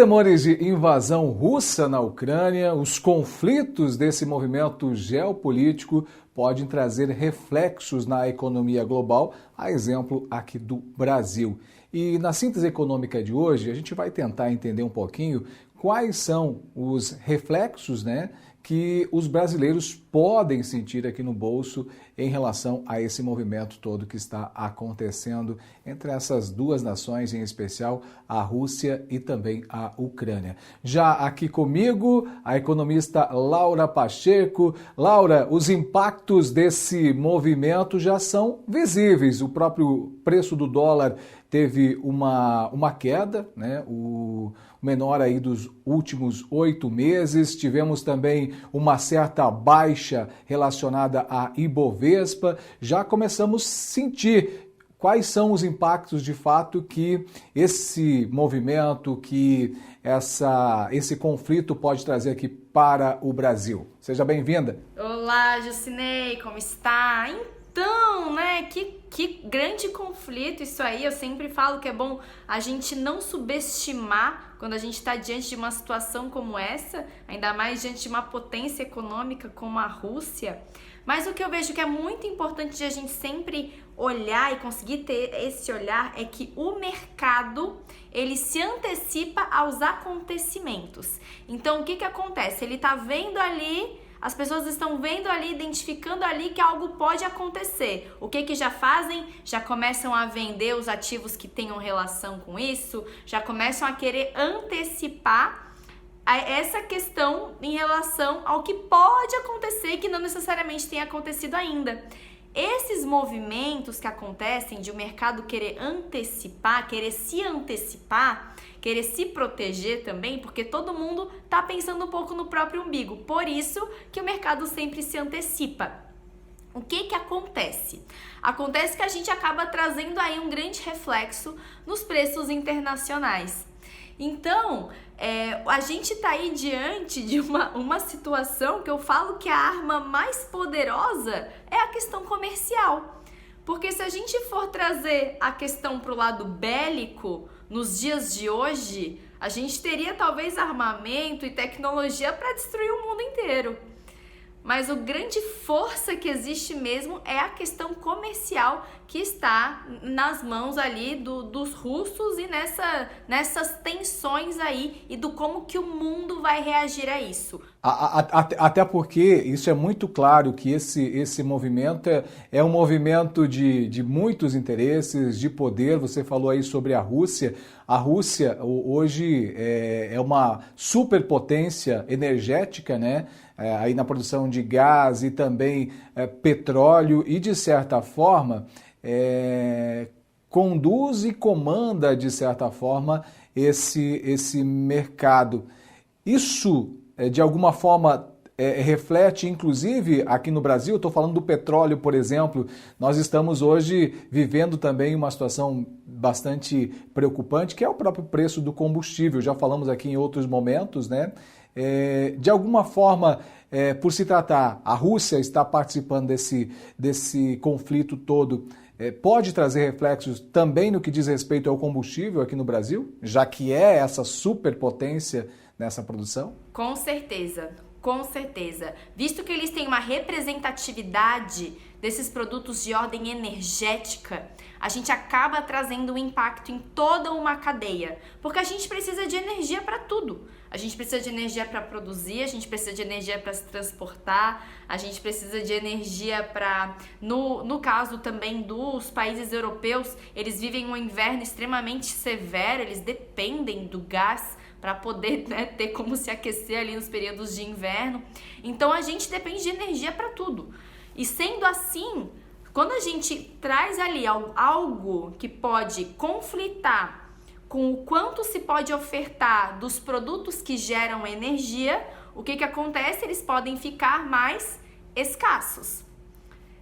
temores de invasão russa na Ucrânia, os conflitos desse movimento geopolítico podem trazer reflexos na economia global, a exemplo aqui do Brasil. E na síntese econômica de hoje, a gente vai tentar entender um pouquinho quais são os reflexos, que os brasileiros podem sentir aqui no bolso em relação a esse movimento todo que está acontecendo entre essas duas nações, em especial a Rússia e também a Ucrânia. Já aqui comigo, a economista Laura Pacheco. Laura, os impactos desse movimento já são visíveis. O próprio preço do dólar teve uma queda, o menor aí dos últimos 8 meses. Tivemos também uma certa baixa relacionada à Ibovespa. Já começamos a sentir quais são os impactos de fato que esse movimento, que esse conflito pode trazer aqui para o Brasil. Seja bem-vinda. Olá, Jucinei, como está? Então, que grande conflito isso aí. Eu sempre falo que é bom a gente não subestimar quando a gente está diante de uma situação como essa, ainda mais diante de uma potência econômica como a Rússia. Mas o que eu vejo que é muito importante de a gente sempre olhar e conseguir ter esse olhar é que o mercado, ele se antecipa aos acontecimentos. Então, o que acontece? Ele está vendo ali, as pessoas estão vendo ali, identificando ali que algo pode acontecer. O que já fazem? Já começam a vender os ativos que tenham relação com isso, já começam a querer antecipar essa questão em relação ao que pode acontecer e que não necessariamente tem acontecido ainda. Esses movimentos que acontecem de o mercado querer antecipar, querer se proteger também, porque todo mundo está pensando um pouco no próprio umbigo. Por isso que o mercado sempre se antecipa. O que acontece? Acontece que a gente acaba trazendo aí um grande reflexo nos preços internacionais. Então, a gente está aí diante de uma situação que eu falo que a arma mais poderosa é a questão comercial. Porque se a gente for trazer a questão para o lado bélico, nos dias de hoje, a gente teria talvez armamento e tecnologia para destruir o mundo inteiro. Mas a grande força que existe mesmo é a questão comercial que está nas mãos ali dos russos e nessas tensões aí e do como que o mundo vai reagir a isso. Até porque isso é muito claro que esse movimento é um movimento de muitos interesses, de poder. Você falou aí sobre a Rússia. A Rússia hoje é uma superpotência energética, aí na produção de gás e também petróleo e, de certa forma, conduz e comanda, de certa forma, esse mercado. Isso, de alguma forma, reflete, inclusive, aqui no Brasil. Estou falando do petróleo, por exemplo. Nós estamos hoje vivendo também uma situação bastante preocupante, que é o próprio preço do combustível. Já falamos aqui em outros momentos, de alguma forma, por se tratar, a Rússia está participando desse conflito todo, pode trazer reflexos também no que diz respeito ao combustível aqui no Brasil, já que é essa superpotência nessa produção? Com certeza. Com certeza, visto que eles têm uma representatividade desses produtos de ordem energética, a gente acaba trazendo um impacto em toda uma cadeia, porque a gente precisa de energia para tudo. A gente precisa de energia para produzir, a gente precisa de energia para se transportar, a gente precisa de energia para, no caso também dos países europeus, eles vivem um inverno extremamente severo, eles dependem do gás para poder ter como se aquecer ali nos períodos de inverno. Então a gente depende de energia para tudo. E sendo assim, quando a gente traz ali algo que pode conflitar com o quanto se pode ofertar dos produtos que geram energia, o que acontece? Eles podem ficar mais escassos.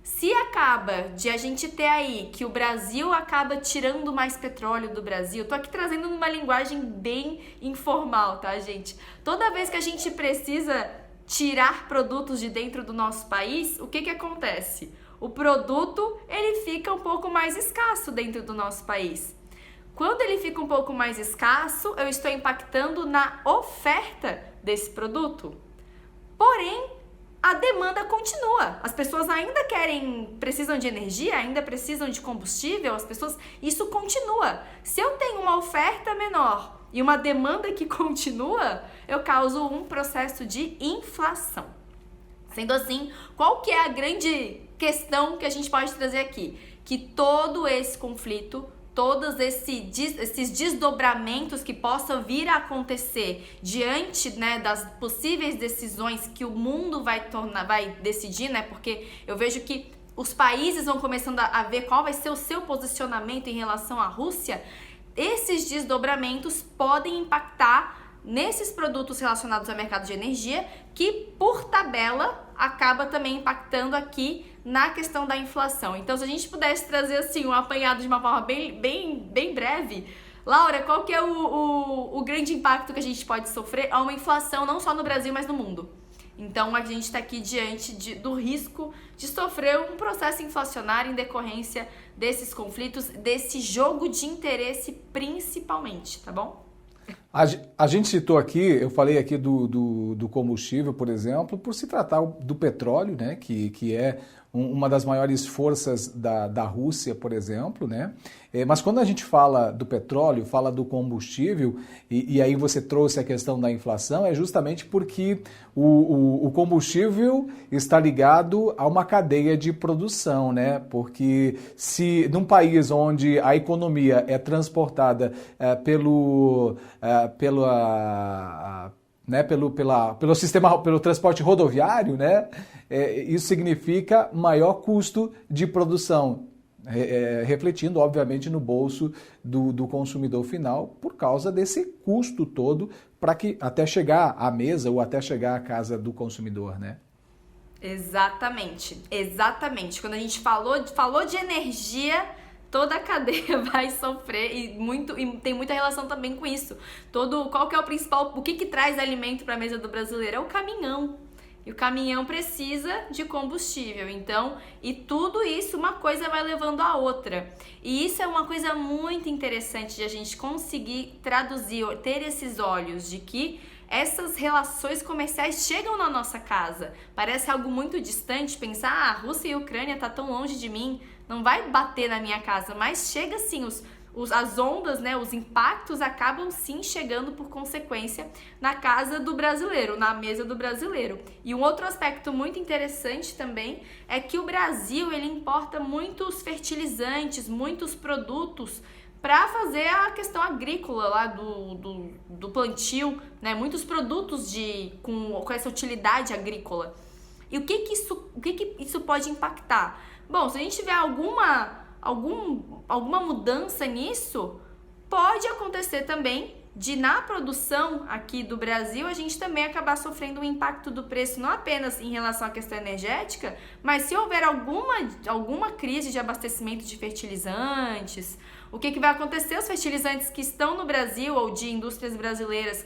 Se acaba de a gente ter aí que o Brasil acaba tirando mais petróleo do Brasil, tô aqui trazendo uma linguagem bem informal, tá, gente? Toda vez que a gente precisa tirar produtos de dentro do nosso país, o que acontece? O produto, ele fica um pouco mais escasso dentro do nosso país. Quando ele fica um pouco mais escasso, eu estou impactando na oferta desse produto. Porém, a demanda continua. As pessoas ainda precisam de energia, ainda precisam de combustível, isso continua. Se eu tenho uma oferta menor e uma demanda que continua, eu causo um processo de inflação. Sendo assim, qual que é a grande questão que a gente pode trazer aqui? Que todo esse conflito, todos esses desdobramentos que possam vir a acontecer diante, né, das possíveis decisões que o mundo vai decidir, né? Porque eu vejo que os países vão começando a ver qual vai ser o seu posicionamento em relação à Rússia. Esses desdobramentos podem impactar nesses produtos relacionados ao mercado de energia, que por tabela acaba também impactando aqui na questão da inflação. Então, se a gente pudesse trazer assim um apanhado de uma forma bem breve, Laura, qual que é o grande impacto que a gente pode sofrer a uma inflação não só no Brasil, mas no mundo? Então, a gente está aqui diante do risco de sofrer um processo inflacionário em decorrência desses conflitos, desse jogo de interesse principalmente, tá bom? A gente citou aqui, eu falei aqui do combustível, por exemplo, por se tratar do petróleo, né, que é uma das maiores forças da Rússia, por exemplo, né? Mas quando a gente fala do petróleo, fala do combustível, e aí você trouxe a questão da inflação, é justamente porque o combustível está ligado a uma cadeia de produção, né? Porque se num país onde a economia é transportada pelo transporte rodoviário, né? Isso significa maior custo de produção, refletindo, obviamente, no bolso do consumidor final, por causa desse custo todo para que até chegar à mesa ou até chegar à casa do consumidor, né? Exatamente. Quando a gente falou de energia, toda a cadeia vai sofrer e tem muita relação também com isso. Qual que é o que traz alimento para a mesa do brasileiro? É o caminhão. E o caminhão precisa de combustível. Então, e tudo isso, uma coisa vai levando a outra. E isso é uma coisa muito interessante de a gente conseguir traduzir, ter esses olhos de que essas relações comerciais chegam na nossa casa. Parece algo muito distante pensar, a Rússia e a Ucrânia tá tão longe de mim, não vai bater na minha casa, mas chega sim, as ondas, né, os impactos acabam sim chegando por consequência na casa do brasileiro, na mesa do brasileiro. E um outro aspecto muito interessante também é que o Brasil, ele importa muitos fertilizantes, muitos produtos para fazer a questão agrícola lá do plantio, né, muitos produtos com essa utilidade agrícola. E o que isso pode impactar? Bom, se a gente tiver alguma mudança nisso, pode acontecer também de na produção aqui do Brasil a gente também acabar sofrendo um impacto do preço não apenas em relação à questão energética, mas se houver alguma crise de abastecimento de fertilizantes, o que vai acontecer? Os fertilizantes que estão no Brasil ou de indústrias brasileiras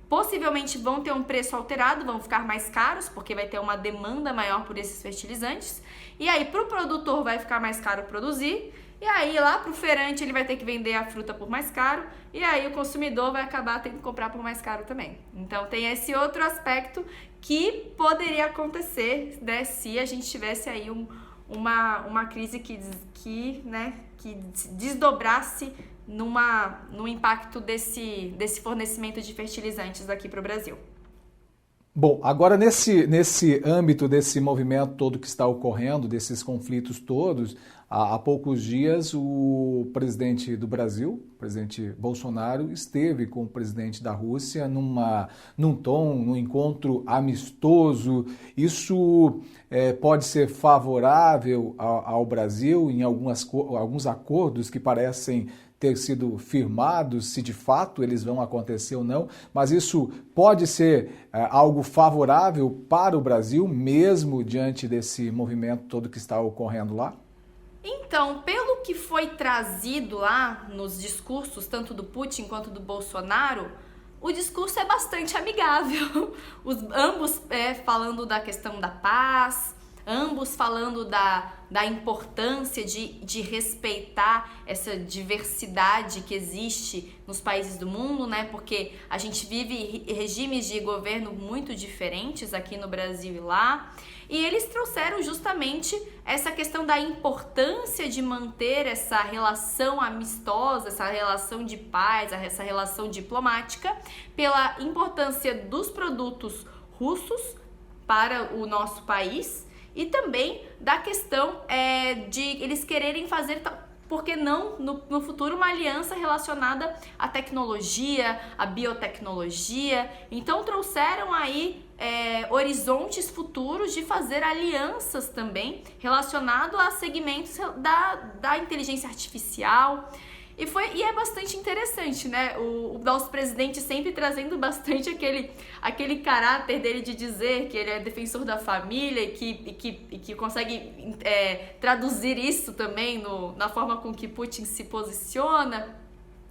possivelmente vão ter um preço alterado, vão ficar mais caros, porque vai ter uma demanda maior por esses fertilizantes. E aí, para o produtor vai ficar mais caro produzir, e aí lá para o feirante ele vai ter que vender a fruta por mais caro, e aí o consumidor vai acabar tendo que comprar por mais caro também. Então tem esse outro aspecto que poderia acontecer, né, se a gente tivesse aí uma crise que desdobrasse no impacto desse fornecimento de fertilizantes aqui para o Brasil. Bom, agora nesse âmbito desse movimento todo que está ocorrendo, desses conflitos todos, há poucos dias o presidente do Brasil, o presidente Bolsonaro, esteve com o presidente da Rússia num encontro amistoso. Isso pode ser favorável ao Brasil em alguns acordos que parecem ter sido firmados, se de fato eles vão acontecer ou não, mas isso pode ser algo favorável para o Brasil, mesmo diante desse movimento todo que está ocorrendo lá? Então, pelo que foi trazido lá nos discursos, tanto do Putin quanto do Bolsonaro, o discurso é bastante amigável. Ambos falando da questão da paz, ambos falando da importância de respeitar essa diversidade que existe nos países do mundo, né? Porque a gente vive regimes de governo muito diferentes aqui no Brasil e lá. E eles trouxeram justamente essa questão da importância de manter essa relação amistosa, essa relação de paz, essa relação diplomática, pela importância dos produtos russos para o nosso país e também da questão de eles quererem fazer, por que não, no futuro, uma aliança relacionada à tecnologia, à biotecnologia. Então trouxeram aí horizontes futuros de fazer alianças também relacionado a segmentos da inteligência artificial. E é bastante interessante, né? O nosso presidente sempre trazendo bastante aquele caráter dele de dizer que ele é defensor da família e que consegue traduzir isso também na forma com que Putin se posiciona.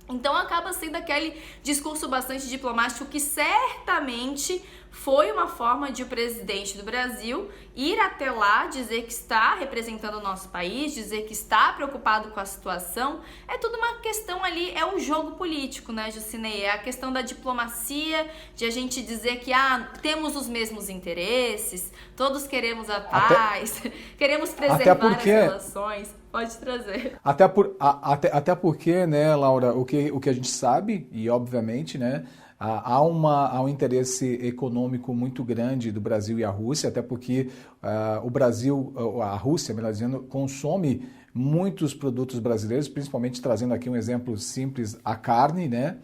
Então acaba sendo aquele discurso bastante diplomático que certamente foi uma forma de o presidente do Brasil ir até lá, dizer que está representando o nosso país, dizer que está preocupado com a situação. É tudo uma questão ali, é um jogo político, né, Jucinei? É a questão da diplomacia, de a gente dizer que temos os mesmos interesses, todos queremos a paz, queremos preservar as relações. Pode trazer. Até porque, né, Laura, o que a gente sabe, e obviamente, né, há um interesse econômico muito grande do Brasil e a Rússia, até porque a Rússia, melhor dizendo, consome muitos produtos brasileiros, principalmente trazendo aqui um exemplo simples, a carne, né?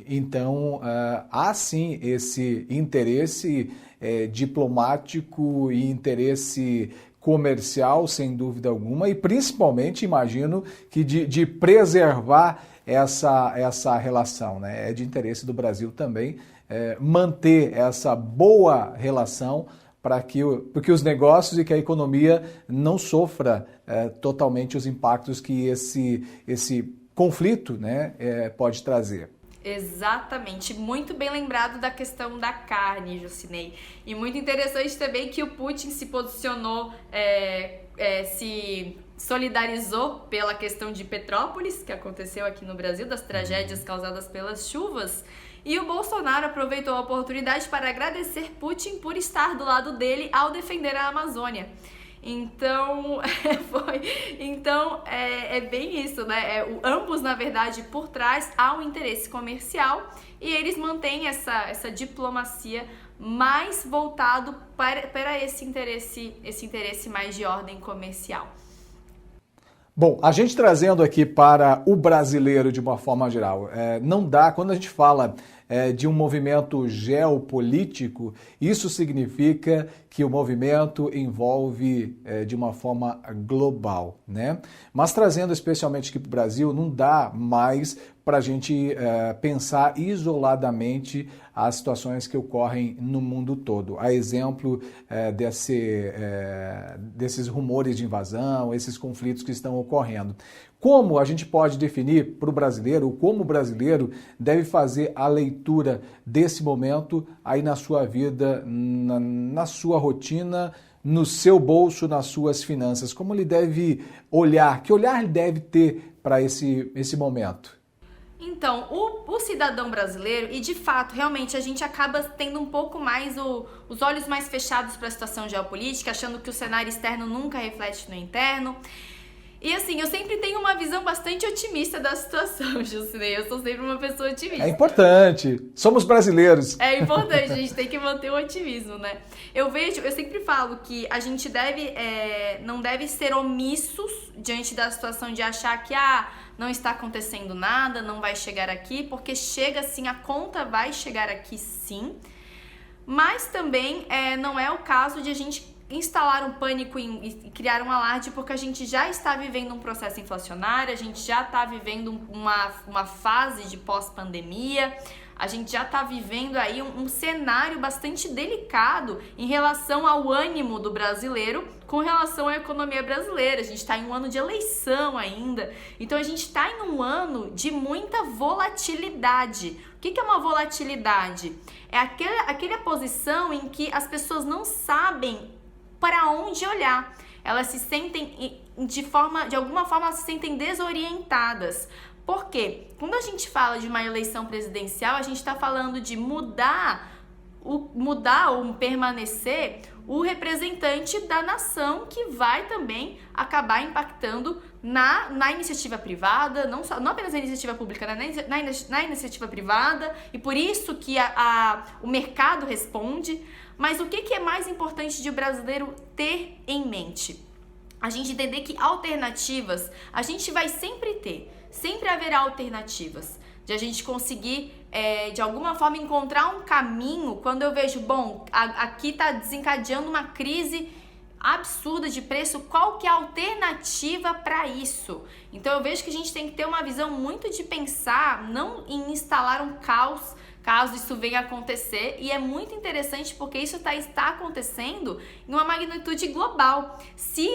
Então, há sim esse interesse diplomático e interesse comercial, sem dúvida alguma, e principalmente, imagino, que de preservar essa relação, né? É de interesse do Brasil também manter essa boa relação porque os negócios e que a economia não sofra totalmente os impactos que esse conflito, né, pode trazer. Exatamente, muito bem lembrado da questão da carne, Jucinei. E muito interessante também que o Putin se posicionou, se solidarizou pela questão de Petrópolis, que aconteceu aqui no Brasil, das tragédias causadas pelas chuvas. E o Bolsonaro aproveitou a oportunidade para agradecer Putin por estar do lado dele ao defender a Amazônia. Então, é bem isso, né? Ambos, na verdade, por trás há um interesse comercial e eles mantêm essa diplomacia mais voltado para esse interesse mais de ordem comercial. Bom, a gente trazendo aqui para o brasileiro de uma forma geral, não dá, quando a gente fala de um movimento geopolítico, isso significa que o movimento envolve de uma forma global, né? Mas trazendo especialmente aqui para o Brasil, não dá mais para a gente pensar isoladamente as situações que ocorrem no mundo todo. A exemplo desses rumores de invasão, esses conflitos que estão ocorrendo. Como a gente pode definir para o brasileiro, como o brasileiro deve fazer a leitura desse momento aí na sua vida, na sua rotina, no seu bolso, nas suas finanças? Como ele deve olhar? Que olhar ele deve ter para esse momento? Então, o cidadão brasileiro, e de fato, realmente, a gente acaba tendo um pouco mais os olhos mais fechados para a situação geopolítica, achando que o cenário externo nunca reflete no interno. E assim, eu sempre tenho uma visão bastante otimista da situação, Jucinei. Eu sou sempre uma pessoa otimista. É importante. Somos brasileiros. É importante, a gente tem que manter o otimismo, né? Eu sempre falo que a gente não deve ser omissos diante da situação de achar que não está acontecendo nada, não vai chegar aqui, porque chega sim, a conta vai chegar aqui sim. Mas também não é o caso de a gente instalar um pânico e criar um alarde, porque a gente já está vivendo um processo inflacionário, a gente já está vivendo uma fase de pós-pandemia, a gente já está vivendo aí um cenário bastante delicado em relação ao ânimo do brasileiro com relação à economia brasileira. A gente está em um ano de eleição ainda, então a gente está em um ano de muita volatilidade. O que é uma volatilidade? É aquela posição em que as pessoas não sabem para onde olhar. Elas se sentem, de alguma forma, elas se sentem desorientadas. Por quê? Quando a gente fala de uma eleição presidencial, a gente está falando de mudar ou permanecer o representante da nação, que vai também acabar impactando na iniciativa privada, não apenas na iniciativa pública, na iniciativa privada, e por isso que o mercado responde. Mas o que é mais importante de o brasileiro ter em mente? A gente entender que alternativas a gente vai sempre ter, sempre haverá alternativas. De a gente conseguir, de alguma forma, encontrar um caminho quando eu vejo, bom, aqui está desencadeando uma crise absurda de preço, qual que é a alternativa para isso? Então eu vejo que a gente tem que ter uma visão muito de pensar, não em instalar um caos, caso isso venha a acontecer, e é muito interessante porque isso está acontecendo em uma magnitude global. Se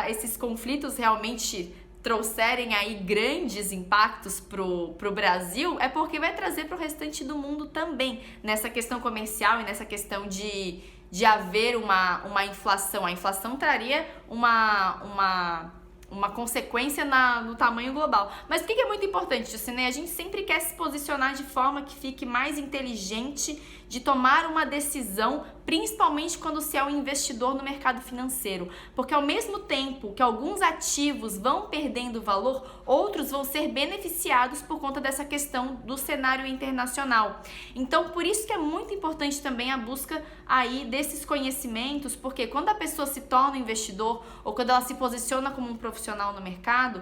esses conflitos realmente trouxerem aí grandes impactos pro Brasil, é porque vai trazer pro restante do mundo também, nessa questão comercial e nessa questão de haver uma inflação. A inflação traria uma consequência no tamanho global. Mas o que é muito importante, Jucinei? A gente sempre quer se posicionar de forma que fique mais inteligente de tomar uma decisão, principalmente quando se é um investidor no mercado financeiro. Porque ao mesmo tempo que alguns ativos vão perdendo valor, outros vão ser beneficiados por conta dessa questão do cenário internacional. Então, por isso que é muito importante também a busca aí desses conhecimentos, porque quando a pessoa se torna investidor ou quando ela se posiciona como um profissional no mercado,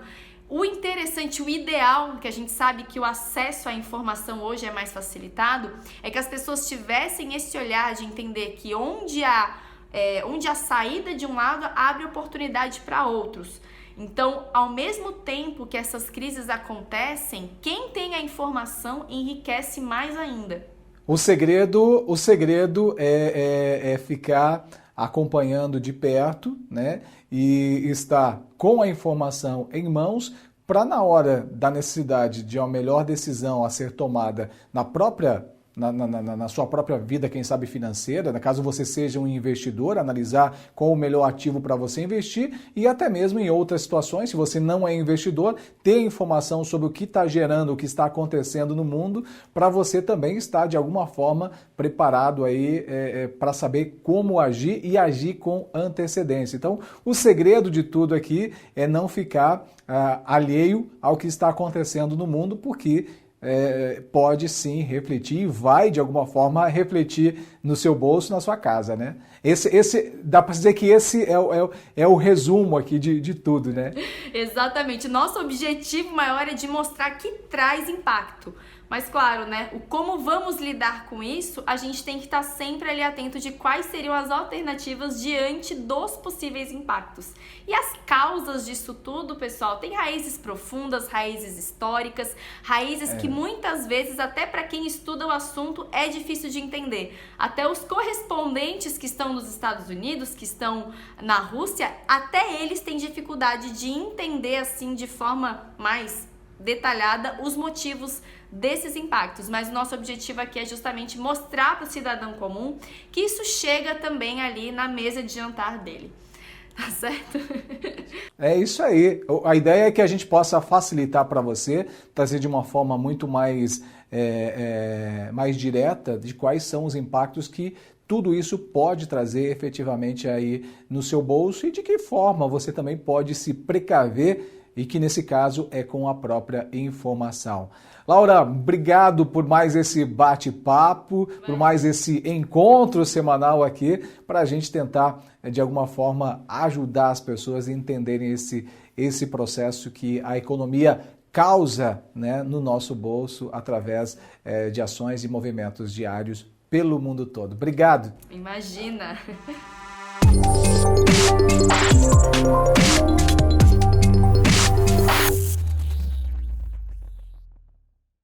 o interessante, o ideal, que a gente sabe que o acesso à informação hoje é mais facilitado, é que as pessoas tivessem esse olhar de entender que onde a saída de um lado abre oportunidade para outros. Então, ao mesmo tempo que essas crises acontecem, quem tem a informação enriquece mais ainda. O segredo é ficar acompanhando de perto, né? E estar com a informação em mãos para, na hora da necessidade de uma melhor decisão a ser tomada na sua própria vida, quem sabe financeira, caso você seja um investidor, analisar qual o melhor ativo para você investir, e até mesmo em outras situações, se você não é investidor, ter informação sobre o que está gerando, o que está acontecendo no mundo, para você também estar de alguma forma preparado aí para saber como agir e agir com antecedência. Então, o segredo de tudo aqui é não ficar alheio ao que está acontecendo no mundo, porque pode sim refletir e vai de alguma forma refletir no seu bolso, na sua casa, né? Dá para dizer que esse é o resumo aqui de tudo, né? Exatamente. Nosso objetivo maior é de mostrar que traz impacto. Mas claro, né, o como vamos lidar com isso, a gente tem que estar sempre ali atento de quais seriam as alternativas diante dos possíveis impactos. E as causas disso tudo, pessoal, tem raízes profundas, raízes históricas, raízes que muitas vezes, até para quem estuda o assunto, é difícil de entender. Até os correspondentes que estão nos Estados Unidos, que estão na Rússia, até eles têm dificuldade de entender assim de forma mais detalhada os motivos desses impactos, mas o nosso objetivo aqui é justamente mostrar para o cidadão comum que isso chega também ali na mesa de jantar dele. Tá certo? É isso aí. A ideia é que a gente possa facilitar para você, trazer de uma forma muito mais direta de quais são os impactos que tudo isso pode trazer efetivamente aí no seu bolso e de que forma você também pode se precaver, e que nesse caso é com a própria informação. Laura, obrigado por mais esse bate-papo, por mais esse encontro semanal aqui, para a gente tentar, de alguma forma, ajudar as pessoas a entenderem esse processo que a economia causa, né, no nosso bolso através de ações e movimentos diários pelo mundo todo. Obrigado. Imagina.